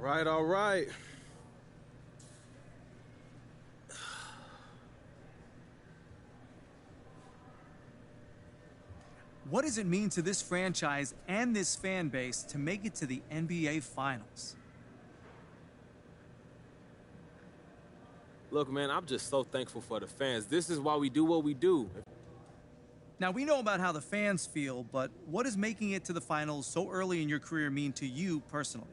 All right. What does it mean to this franchise and this fan base to make it to the NBA Finals? Look, man, I'm just so thankful for the fans. This is why we do what we do. Now, we know about how the fans feel, but what does making it to the finals so early in your career mean to you personally?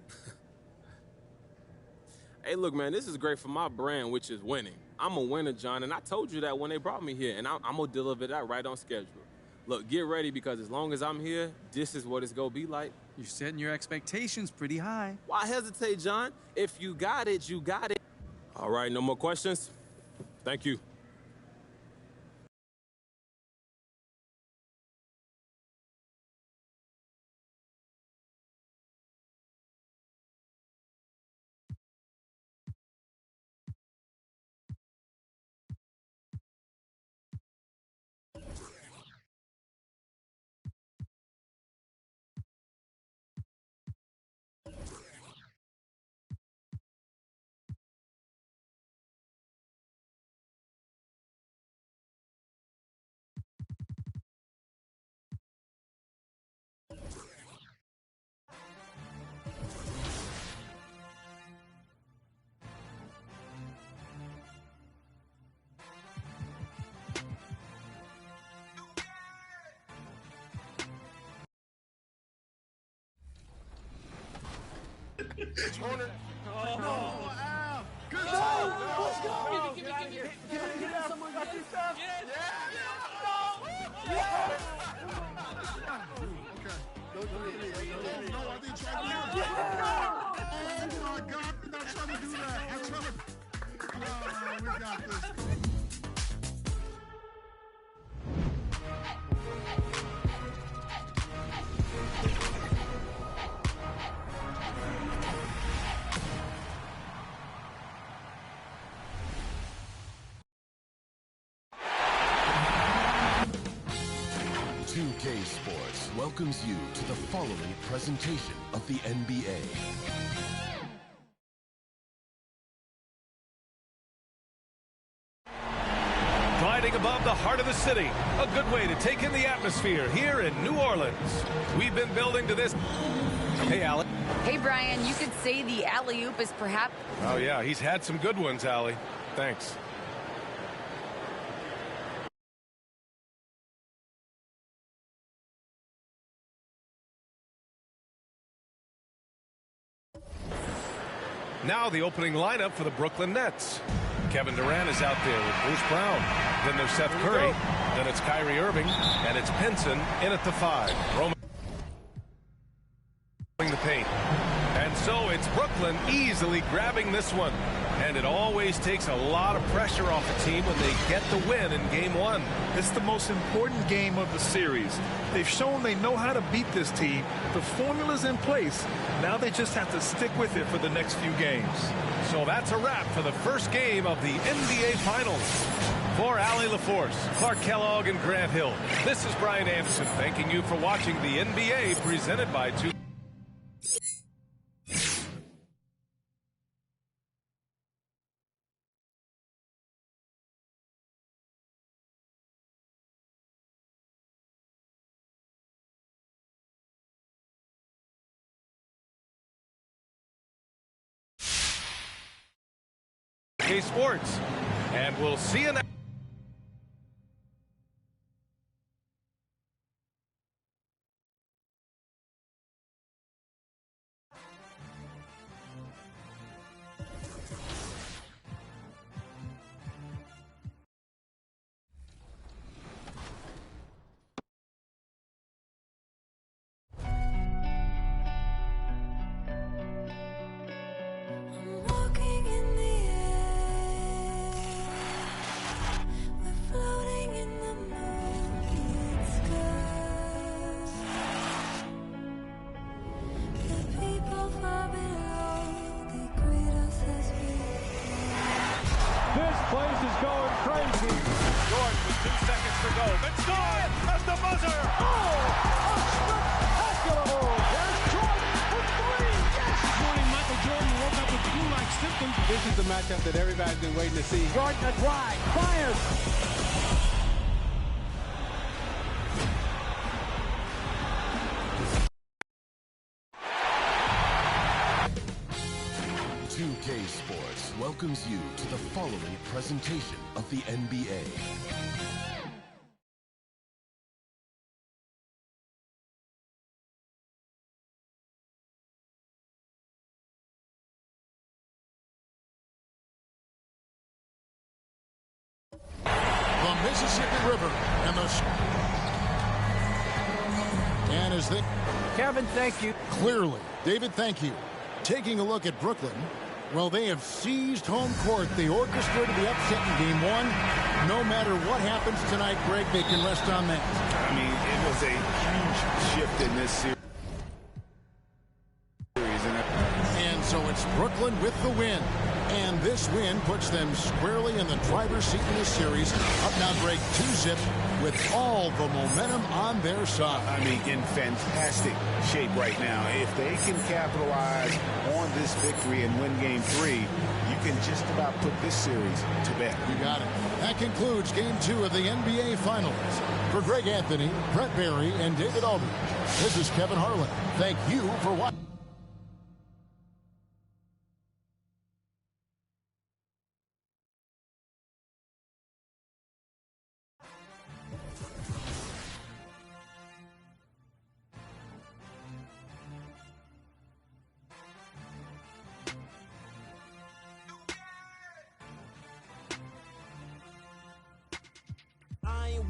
Hey, look, man, this is great for my brand, which is winning. I'm a winner, John, and I told you that when they brought me here, and I'm going to deliver that right on schedule. Look, get ready, because as long as I'm here, this is what it's going to be like. You're setting your expectations pretty high. Why hesitate, John? If you got it, you got it. All right, no more questions? Thank you. It's Horner. Oh, no. Al. Good no. Let's go. Get out of here. Get out. Someone got this stuff. No, I didn't try to do that. Oh, my God. I'm not trying to do that. I'm trying to... Oh, we got this. 2K Sports welcomes you to the following presentation of the NBA. Gliding above the heart of the city, a good way to take in the atmosphere here in New Orleans. We've been building to this. Hey, Allie. Hey, Brian, you could say the alley-oop is perhaps... Oh, yeah, he's had some good ones, Allie. Thanks. Now the opening lineup for the Brooklyn Nets. Kevin Durant is out there with Bruce Brown. Then there's Seth Curry. Then it's Kyrie Irving. And it's Pinson in at the 5. Roman the paint. And so it's Brooklyn easily grabbing this one. And it always takes a lot of pressure off a team when they get the win in Game 1. It's the most important game of the series. They've shown they know how to beat this team. The formula's in place. Now they just have to stick with it for the next few games. So that's a wrap for the first game of the NBA Finals. For Allie LaForce, Clark Kellogg, and Grant Hill, this is Brian Anderson thanking you for watching the NBA presented by 2K. Sports, and we'll see you next. Place is going crazy. Jordan with 2 seconds to go. But Jordan has the buzzer. Oh, a spectacular move. There's Jordan for 3. Yes. This morning, Michael Jordan woke up with flu-like symptoms. This is the matchup that everybody's been waiting to see. Jordan a drive, fires. K Sports welcomes you to the following presentation of the NBA. The Mississippi River and as they... Kevin, thank you. Clearly, David, thank you. Taking a look at Brooklyn. Well, they have seized home court. They orchestrated the upset in Game 1. No matter what happens tonight, Greg, they can rest on that. I mean, it was a huge shift in this series. And so it's Brooklyn with the win. And this win puts them squarely in the driver's seat in this series. Up now, Greg, 2-zip with all the momentum on their side. I mean, in fantastic shape right now. If they can capitalize on this victory and win Game 3, you can just about put this series to bed. You got it. That concludes Game 2 of the NBA Finals. For Greg Anthony, Brett Barry, and David Aldridge, this is Kevin Harlan. Thank you for watching.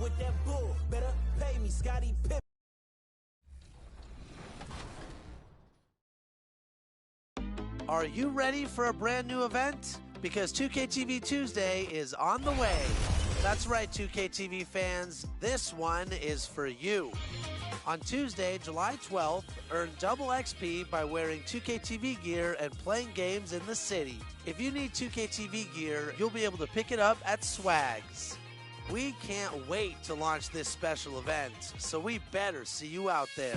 With that bull, better pay me, Scottie Pippen. Are you ready for a brand new event? Because 2KTV Tuesday is on the way. That's right, 2KTV fans, this one is for you. On Tuesday, July 12th, earn double XP by wearing 2KTV gear and playing games in the city. If you need 2KTV gear, you'll be able to pick it up at Swags. We can't wait to launch this special event, so we better see you out there.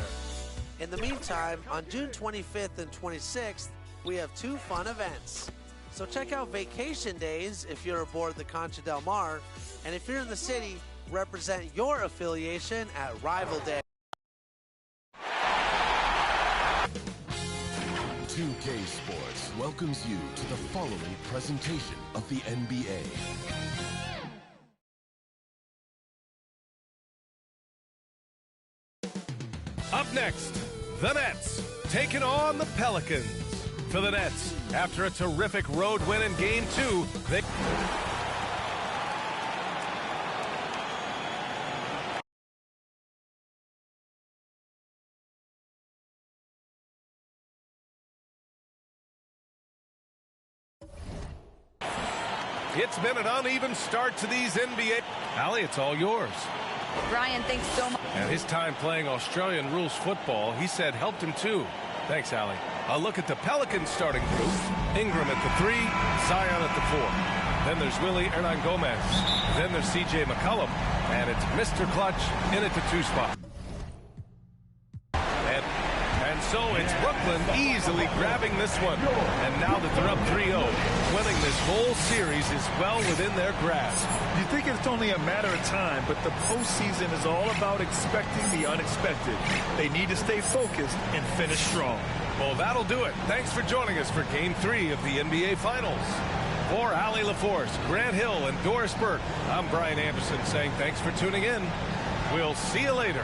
In the meantime, on June 25th and 26th, we have 2 fun events. So check out Vacation Days if you're aboard the Concha Del Mar, and if you're in the city, represent your affiliation at Rival Day. 2K Sports welcomes you to the following presentation of the NBA. Up next, the Nets taking on the Pelicans. For the Nets, after a terrific road win in Game 2, they... It's been an uneven start to these NBA. Allie, it's all yours. Brian, thanks so much. And his time playing Australian rules football, he said, helped him too. Thanks, Allie. A look at the Pelicans starting group. Ingram at the 3, Zion at the 4. Then there's Willie Hernan-Gomez. Then there's C.J. McCollum. And it's Mr. Clutch in at the 2 spot. And so it's Brooklyn easily grabbing this one. And now that they're up 3-0, winning this whole series is well within their grasp. You think it's only a matter of time, but the postseason is all about expecting the unexpected. They need to stay focused and finish strong. Well, that'll do it. Thanks for joining us for Game 3 of the NBA Finals. For Allie LaForce, Grant Hill, and Doris Burke, I'm Brian Anderson saying thanks for tuning in. We'll see you later.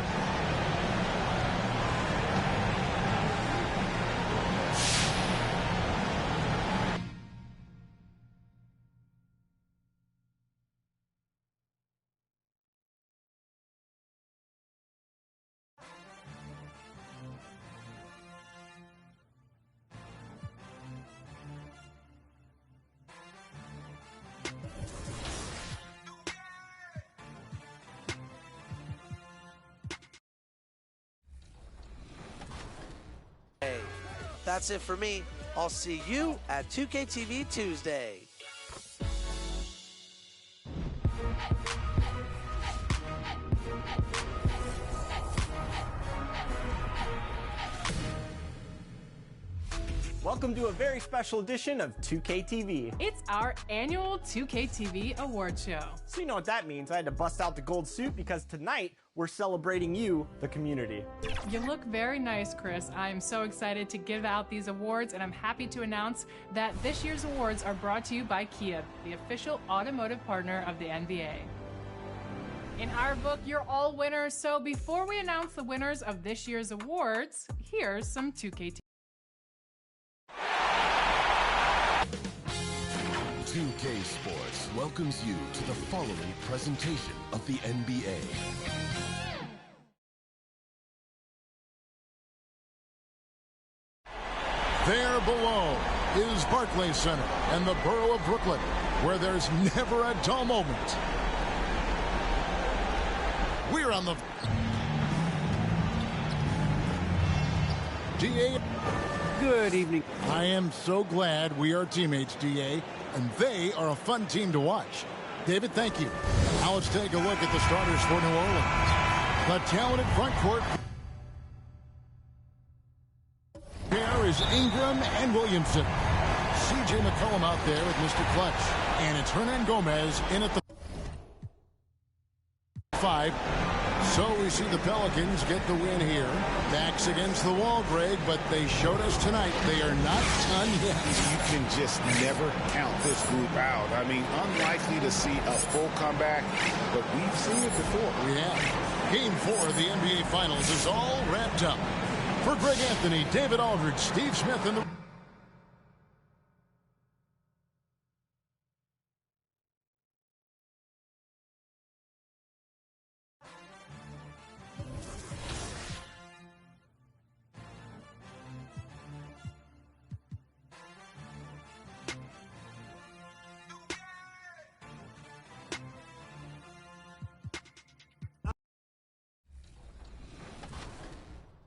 That's it for me. I'll see you at 2KTV Tuesday. Welcome to a very special edition of 2K TV. It's our annual 2K TV award show. So you know what that means. I had to bust out the gold suit because tonight we're celebrating you, the community. You look very nice, Chris. I'm so excited to give out these awards, and I'm happy to announce that this year's awards are brought to you by Kia, the official automotive partner of the NBA. In our book, you're all winners, so before we announce the winners of this year's awards, here's some 2K TV. 2K Sports welcomes you to the following presentation of the NBA. There below is Barclays Center and the borough of Brooklyn, where there's never a dull moment. We're on the DA. Good evening. I am so glad we are teammates, DA, and they are a fun team to watch. David, thank you. Now let's take a look at the starters for New Orleans. The talented front court. There is Ingram and Williamson. C.J. McCollum out there with Mr. Clutch. And it's Hernan Gomez in at the 5. So we see the Pelicans get the win here. Backs against the wall, Greg, but they showed us tonight they are not done yet. You can just never count this group out. I mean, unlikely to see a full comeback, but we've seen it before. We have. Game 4 of the NBA Finals is all wrapped up. For Greg Anthony, David Aldridge, Steve Smith, and the...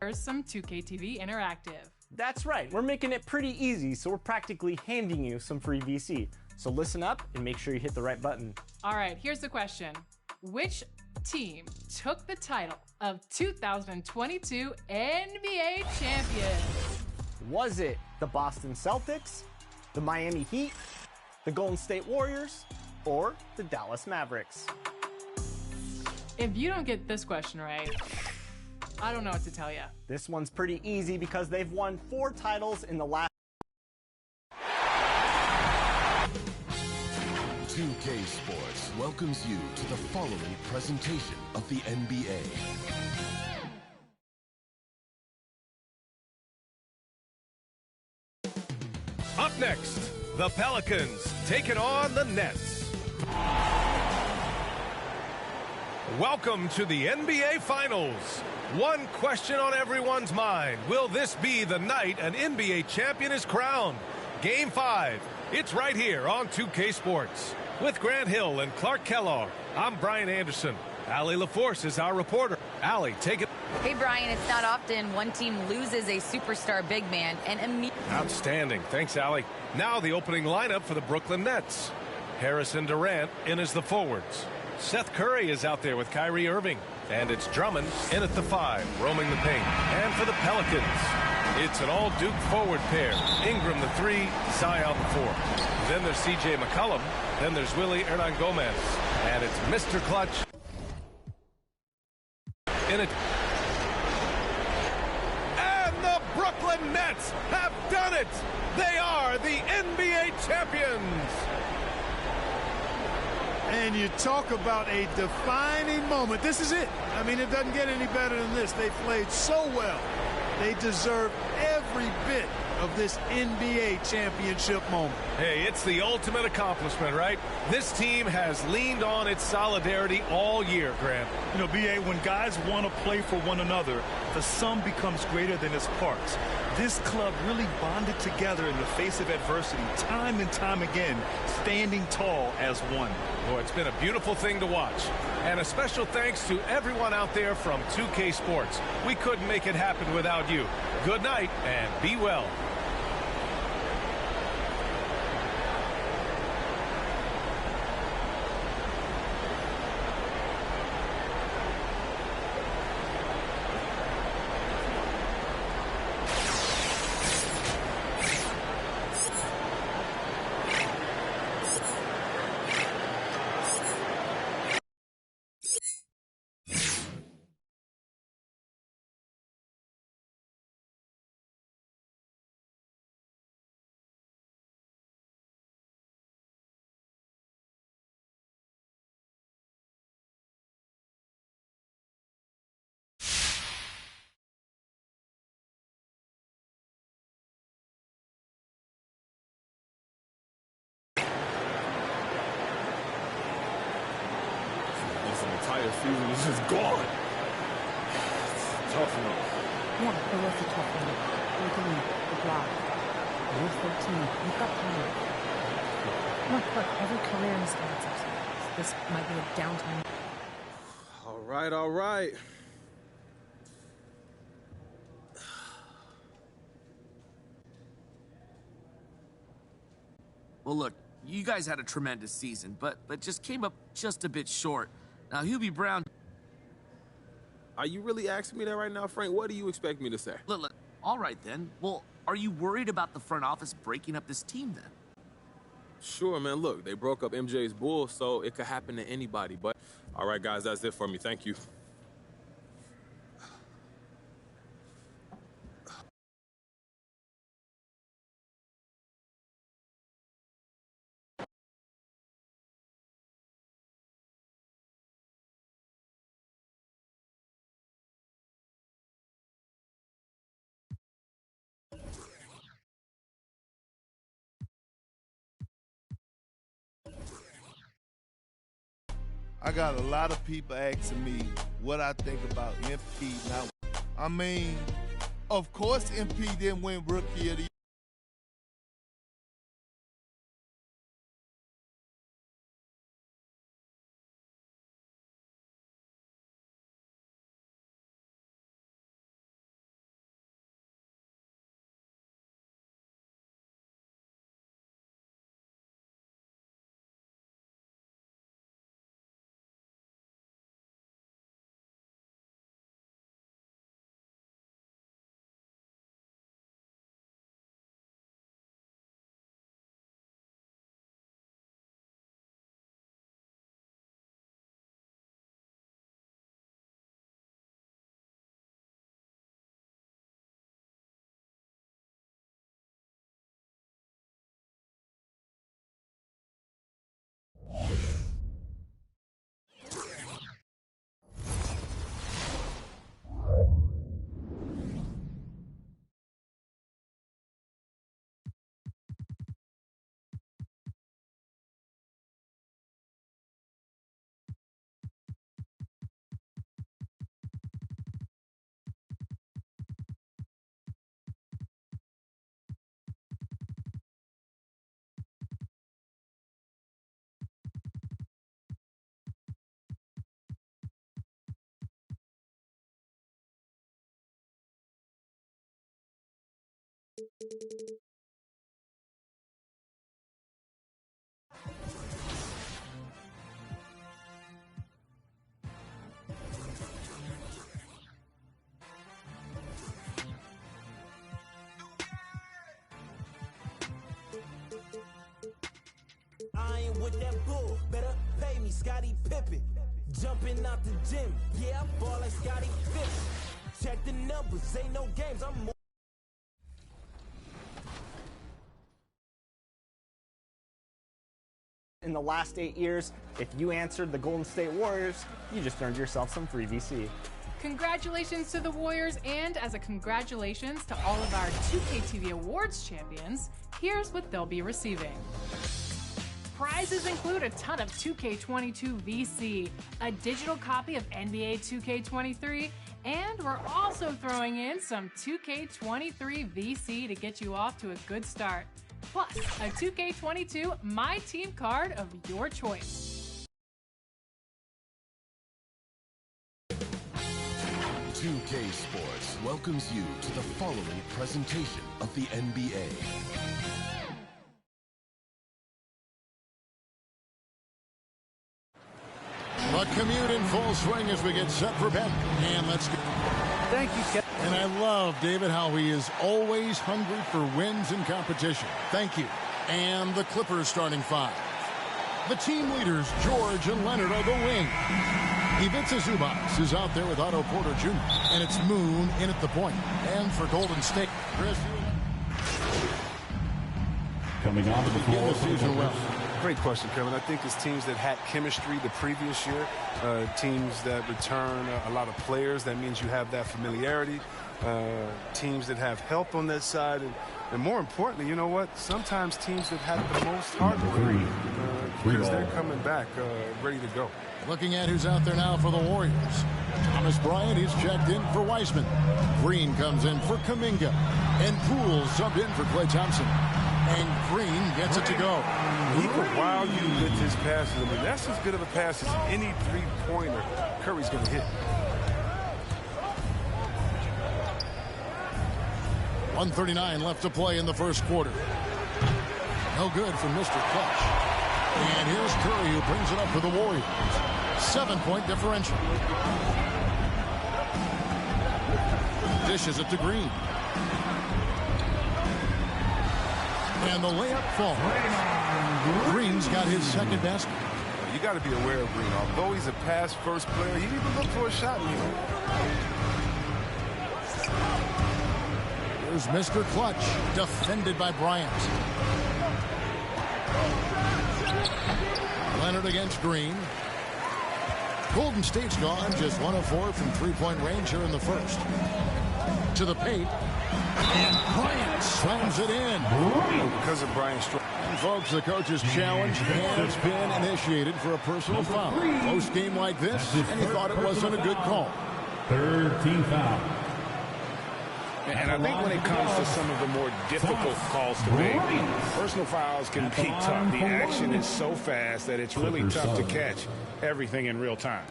Here's some 2K TV Interactive. That's right, we're making it pretty easy, so we're practically handing you some free VC. So listen up and make sure you hit the right button. All right, here's the question. Which team took the title of 2022 NBA champions? Was it the Boston Celtics, the Miami Heat, the Golden State Warriors, or the Dallas Mavericks? If you don't get this question right, I don't know what to tell you. This one's pretty easy because they've won 4 titles in the last... 2K Sports welcomes you to the following presentation of the NBA. Up next, the Pelicans taking on the Nets. Welcome to the NBA Finals. One question on everyone's mind. Will this be the night an NBA champion is crowned? Game 5. It's right here on 2K Sports. With Grant Hill and Clark Kellogg, I'm Brian Anderson. Allie LaForce is our reporter. Allie, take it. Hey, Brian, it's not often one team loses a superstar big man and immediately... Outstanding. Thanks, Allie. Now the opening lineup for the Brooklyn Nets. Harrison Durant in as the forwards. Seth Curry is out there with Kyrie Irving. And it's Drummond in at the 5, roaming the paint. And for the Pelicans, it's an all-Duke forward pair. Ingram the 3, Zion the 4. Then there's C.J. McCollum. Then there's Willie Hernan Gomez. And it's Mr. Clutch in it. And the Brooklyn Nets have done it! They are the NBA champions! And you talk about a defining moment. This is it. I mean, it doesn't get any better than this. They played so well. They deserve every bit of this NBA championship moment. Hey, it's the ultimate accomplishment, right? This team has leaned on its solidarity all year, Grant. You know, B.A., when guys want to play for one another, the sum becomes greater than its parts. This club really bonded together in the face of adversity, time and time again, standing tall as one. Boy, it's been a beautiful thing to watch. And a special thanks to everyone out there from 2K Sports. We couldn't make it happen without you. Good night and be well. entire season is just gone. It's tough one. Yeah, it was a tough one. Look at me, the block. You're 13. You've got time. Look, every career has ups and downs. This might be a downtime. All right. Well, look, you guys had a tremendous season, but just came up just a bit short. Now, Hubie Brown... Are you really asking me that right now, Frank? What do you expect me to say? Look, all right then. Well, are you worried about the front office breaking up this team then? Sure, man. Look, they broke up MJ's Bulls, so it could happen to anybody. But, all right, guys, that's it for me. Thank you. I got a lot of people asking me what I think about MP now. I mean, of course MP didn't win Rookie of the Year. I ain't with that bull, better pay me, Scottie Pippen. Jumping out the gym, yeah, I ball like Scottie Pippen. Check the numbers, ain't no games, I'm more. In the last 8 years, if you answered the Golden State Warriors, you just earned yourself some free VC. Congratulations to the Warriors, and as a congratulations to all of our 2KTV Awards champions, here's what they'll be receiving. Prizes include a ton of 2K22 VC, a digital copy of NBA 2K23, and we're also throwing in some 2K23 VC to get you off to a good start. Plus, a 2K22 My Team card of your choice. 2K Sports welcomes you to the following presentation of the NBA. The commute in full swing as we get set for bed. And let's go. Thank you, Kevin. And I love, David, how he is always hungry for wins and competition. Thank you. And the Clippers starting five. The team leaders, George and Leonard, are the wing. Ivica Zubac is out there with Otto Porter Jr. And it's Moon in at the point. And for Golden State, Chris. Coming on to the floor the season well. Great question, Kevin. I think it's teams that had chemistry the previous year, teams that return a lot of players. That means you have that familiarity. Teams that have help on that side. And more importantly, you know what? Sometimes teams that have the most hardware because they're coming back ready to go. Looking at who's out there now for the Warriors. Thomas Bryant, he's checked in for Wiseman. Green comes in for Kuminga. And Poole subbed in for Klay Thompson. And Green gets it to go. He can wow you with his passes. I mean, that's as good of a pass as any three-pointer Curry's going to hit. 1:39 left to play in the first quarter. No good from Mr. Clutch. And here's Curry who brings it up for the Warriors. 7-point differential. Dishes it to Green. And the layup falls. Green's got his second basket. You got to be aware of Green. Although he's a pass-first player, he even look for a shot. Here's Mr. Clutch, defended by Bryant. Leonard against Green. Golden State's gone just 1 of 4 from three-point range here in the first. To the paint. And Bryant slams it in. Because of Bryant's strike. And folks, the coach's challenge has been initiated for a personal foul. Close game like this, and he thought it wasn't a good call. Third team foul. And I think when it comes to some of the more difficult calls to make, personal fouls can be tough. The action is so fast that it's really tough to catch everything in real time.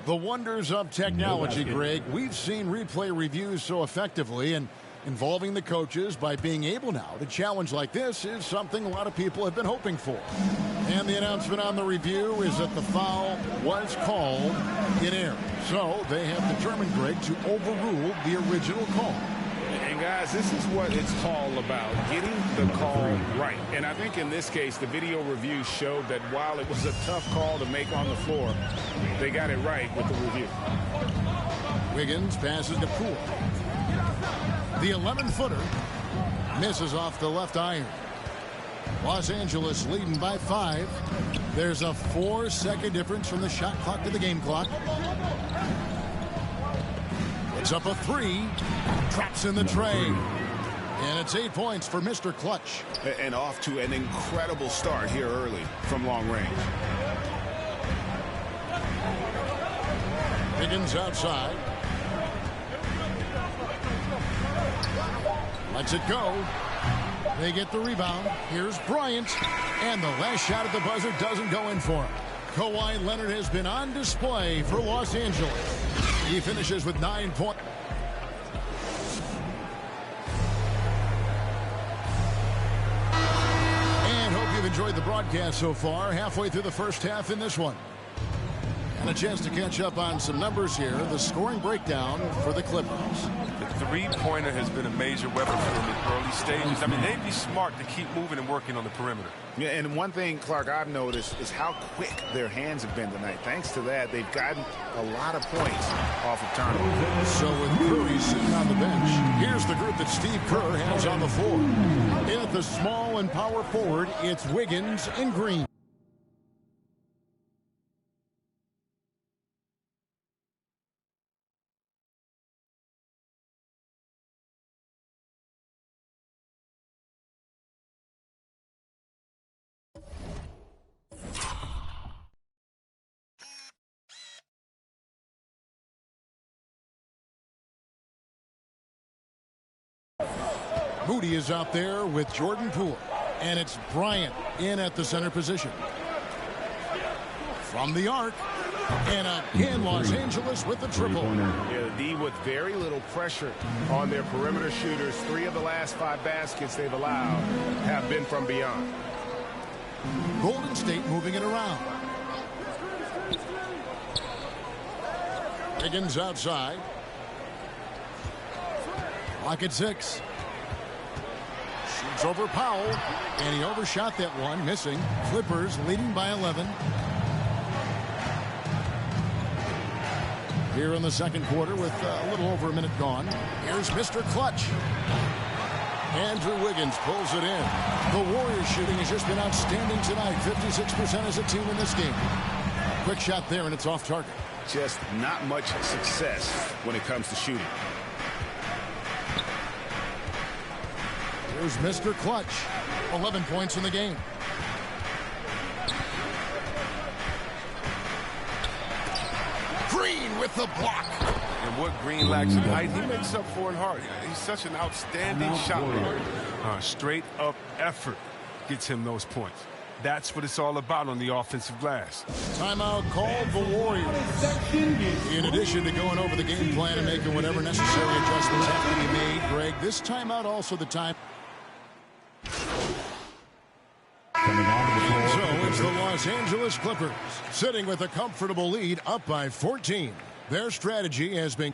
The wonders of technology, Greg. We've seen replay reviews so effectively, and involving the coaches by being able now to challenge like this is something a lot of people have been hoping for. And the announcement on the review is that the foul was called in error. So they have determined, Greg, to overrule the original call. And guys, this is what it's all about, getting the call right. And I think in this case, the video review showed that while it was a tough call to make on the floor, they got it right with the review. Wiggins passes to Poole. The 11-footer misses off the left iron. Los Angeles leading by 5. There's a 4-second difference from the shot clock to the game clock. It's up a 3. Traps in the tray. And it's 8 points for Mr. Clutch. And off to an incredible start here early from long range. Higgins outside. Lets it go. They get the rebound. Here's Bryant. And the last shot at the buzzer doesn't go in for him. Kawhi Leonard has been on display for Los Angeles. He finishes with 9 points. And hope you've enjoyed the broadcast so far. Halfway through the first half in this one. And a chance to catch up on some numbers here. The scoring breakdown for the Clippers. The three-pointer has been a major weapon for them in early stages. I mean, they'd be smart to keep moving and working on the perimeter. Yeah, and one thing, Clark, I've noticed is how quick their hands have been tonight. Thanks to that, they've gotten a lot of points off of turnovers. So with Curry sitting on the bench, here's the group that Steve Kerr has on the floor. In at the small and power forward, it's Wiggins and Green. Moody is out there with Jordan Poole. And it's Bryant in at the center position. From the arc. And again, Los Angeles with the triple. Yeah, the D with very little pressure on their perimeter shooters. 3 of the last 5 baskets they've allowed have been from beyond. Golden State moving it around. Higgins outside. Clock at 6. Shoots over Powell, and he overshot that one, missing. Clippers leading by 11. Here in the second quarter with a little over a minute gone. Here's Mr. Clutch. Andrew Wiggins pulls it in. The Warriors shooting has just been outstanding tonight. 56% as a team in this game. Quick shot there, and it's off target. Just not much success when it comes to shooting. Here's Mr. Clutch. 11 points in the game. Green with the block. And what Green lacks in height, he makes up for in heart. He's such an outstanding shot blocker. Straight up effort gets him those points. That's what it's all about on the offensive glass. Timeout called the Warriors. In addition to going over the game plan and making whatever necessary adjustments have to be made, Greg, this timeout also the time. And so it's the Los Angeles Clippers sitting with a comfortable lead up by 14. Their strategy has been